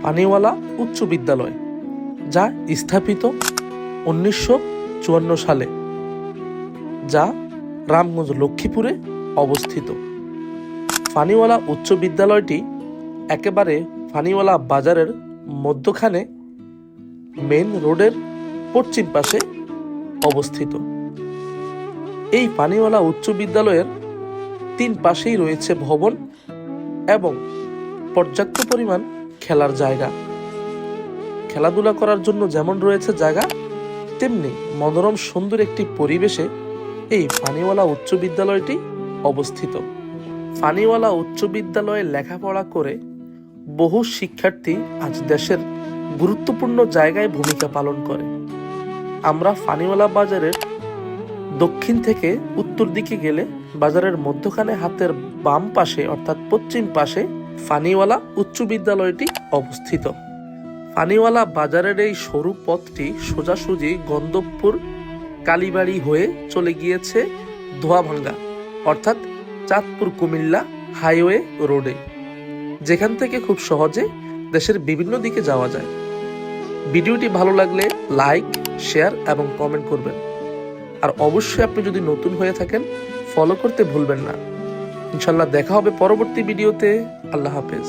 পানিওয়ালা উচ্চ বিদ্যালয়, যা স্থাপিত 1954 সালে, যা রামগঞ্জ লক্ষ্মীপুরে অবস্থিত। পানিওয়ালা উচ্চ বিদ্যালয়টি একেবারে পানিওয়ালা বাজারের মধ্যখানে মেইন রোডের পশ্চিম পাশে অবস্থিত। এই পানিওয়ালা উচ্চ বিদ্যালয়ের 3 পাশেই রয়েছে ভবন এবং পর্যাপ্ত পরিমাণ খেলার জায়গা। খেলাধুলা করার জন্য যেমন রয়েছে জায়গা, তেমনি মনোরম সুন্দর একটি পরিবেশে এই পানিওয়ালা উচ্চ বিদ্যালয়টি অবস্থিত। পানিওয়ালা উচ্চ বিদ্যালয়ে লেখাপড়া করে বহু শিক্ষার্থী আজ দেশের গুরুত্বপূর্ণ জায়গায় ভূমিকা পালন করে। আমরা পানিওয়ালা বাজারের দক্ষিণ থেকে উত্তর দিকে গেলে বাজারের মধ্যখানে হাতের বাম পাশে অর্থাৎ পশ্চিম পাশে পানিওয়ালা উচ্চ বিদ্যালয়টি অবস্থিত। পানিওয়ালা বাজারের এই সরু পথটি সোজাসুজি গন্ধবপুর কালীবাড়ি হয়ে চলে গিয়েছে ধোয়াভাঙ্গা অর্থাৎ চাঁদপুর কুমিল্লা হাইওয়ে রোডে, যেখান থেকে খুব সহজে দেশের বিভিন্ন দিকে যাওয়া যায়। ভিডিওটি ভালো লাগলে লাইক, শেয়ার এবং কমেন্ট করবেন। আর অবশ্যই আপনি যদি নতুন হয়ে থাকেন ফলো করতে ভুলবেন না। ইনশাল্লাহ দেখা হবে পরবর্তী ভিডিওতে। আল্লাহ হাফেজ।